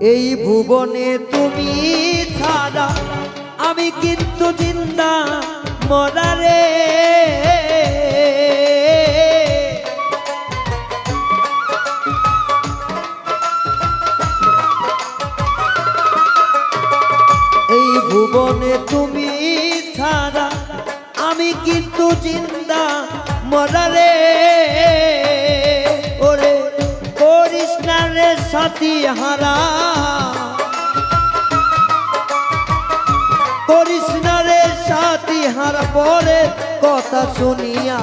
এই ভুবনে তুমি ছাড়া আমি কিন্তু জিন্দা মরারে। এই ভুবনে তুমি ছাড়া আমি কিন্তু জিন্দা মরারে। ওরে করিস না রে সাথী হারা, করিস না রে সাথী হারা। পরে কথা শুনিয়া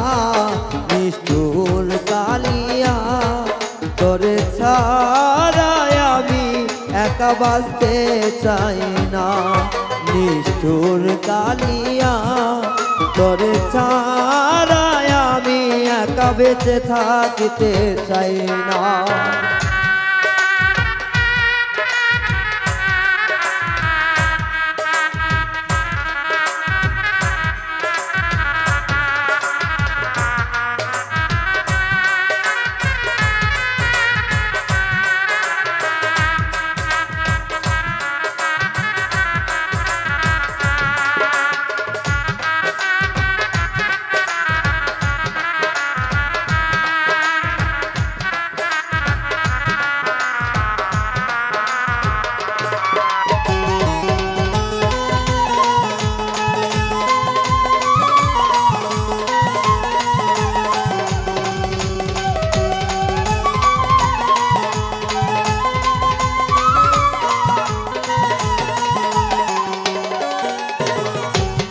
নিষ্ঠুর কালিয়া, তোরে ছাড়াই আমি একা বাঁচতে চাই না। নিষ্ঠুর কালিয়া, তোরে ছাড়াই আমি একা বেঁচে থাকিতে চাই না।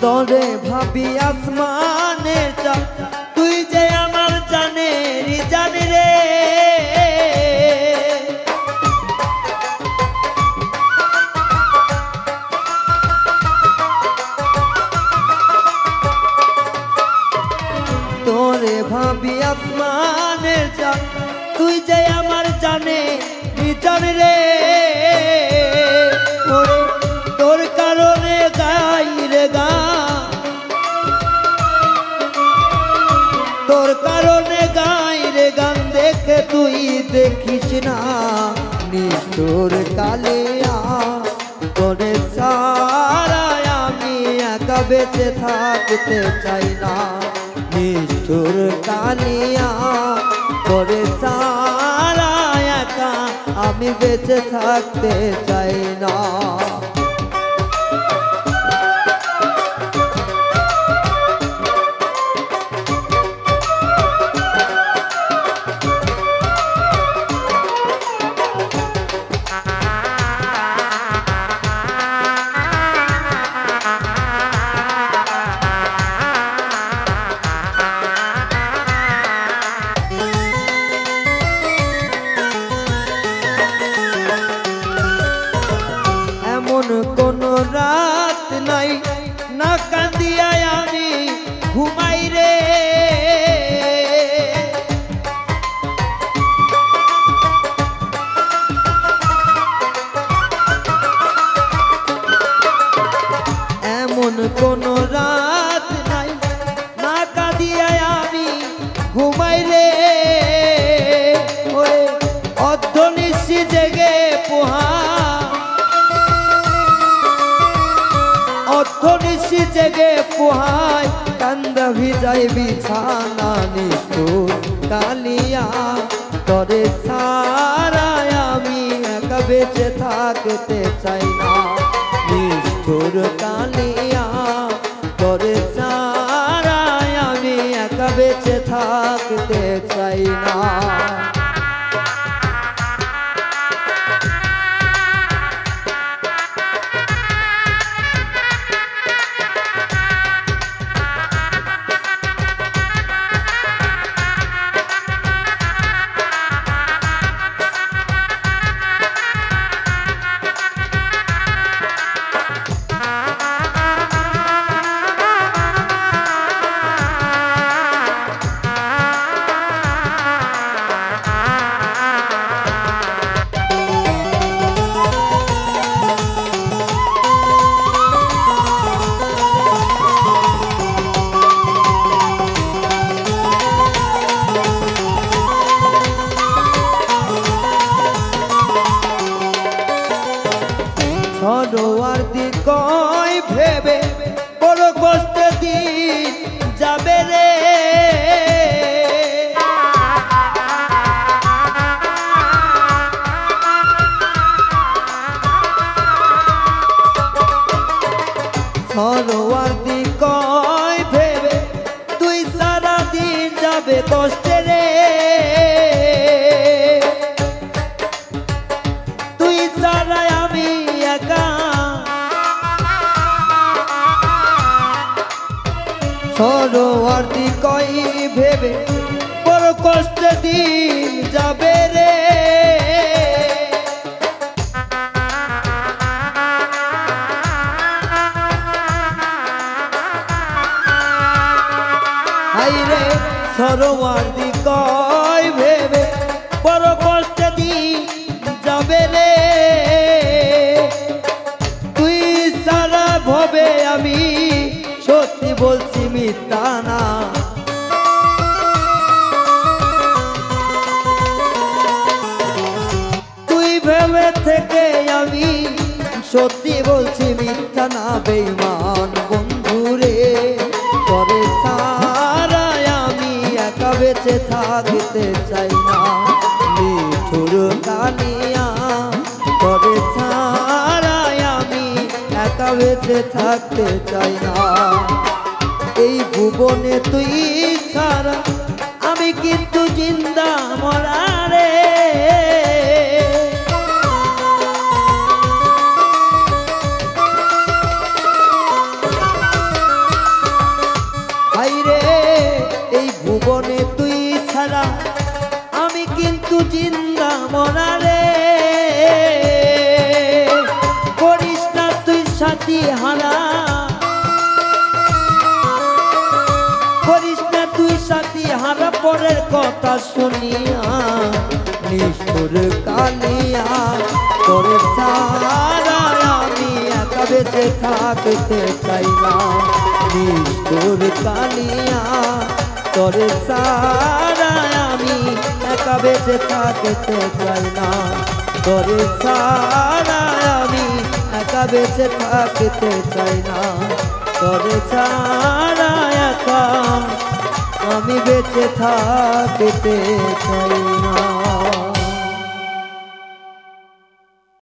তোরে ভাবি আসমানের চাঁদ, তুই যে আমার জানের জান রে। তোরে ভাবি আসমানের চাঁদ, তুই যে আমার জানের জান রে। ওরে তোর কারণে গাই রে গান, তোর কারণে গাই রে গান। দেখে তুই দেখিস না নিষ্ঠুর কালিয়া, তোরে ছাড়াই আমি একা বেঁচে থাকতে চাই না। নিষ্ঠুর কালিয়া, তোরে ছাড়াই একা আমি বেঁচে থাকতে চাই না। কোন রাত নাই না কান্দিয়া আমি ঘুমাই রে। এমন কোন রাত নাই না কাঁদিয়া আমি ঘুমাই রে। ওরে অর্ধনিশি জেগে পোহা, অর্ধনিশি জেগে পোহায় কান্দা ভিজাই বিছানা। নিষ্ঠুর কালিয়া, তোরে ছাড়াই আমি একা বেঁচে থাকতে চাই না। নিষ্ঠুর কালিয়া, তোরে ছাড়াই আমি একা বেঁচে থাকতে চাই না। সরোয়ার্দি কয় ভেবে বড় কষ্টে দিন যাবে রে। সরোয়ার্দি কয় ভেবে তুই সারা দিন যাবে কষ্টে রে। তুই সারা আমি একা, সরোয়ার্দি কয় ভেবে বড় কষ্টে দিন যাবে রে। হাইরে সরোয়ার্দি কয় ভেবে বড় কষ্টে দিন যাবে রে। তুই সারা ভবে আমি সত্যি বলছি মিথ্যা না। তুই ভেবে থেকে আমি সত্যি বলছি মিথ্যা না। বেঈমান বন্ধুরে করে সারা আমি একা বেঁচে থাকতে চাই না। নিঠুর কালিয়া করে সারা আমি একা বেঁচে থাকতে চাই না। এই ভুবনে তুই ছাড়া আমি কিন্তু জিন্দা মরা রে। হাইরে এই ভুবনে তুই ছাড়া আমি কিন্তু জিন্দা মরা রে। করিস না তুই সাথী হারা, করিস না তুই সাথী হারা পরের কথা শুনিয়া। নিষ্ঠুর কালিয়া করে সারা আমি একা বেঁচে থাকতে চাই না। নিষ্ঠুর কালিয়া করে সারা আমি একা বেঁচে থাকতে চাই না। করে সারা আমি একা বেঁচে থাকতে চাই না। করে সারা একা আমি বেঁচে থাকতে চাই না।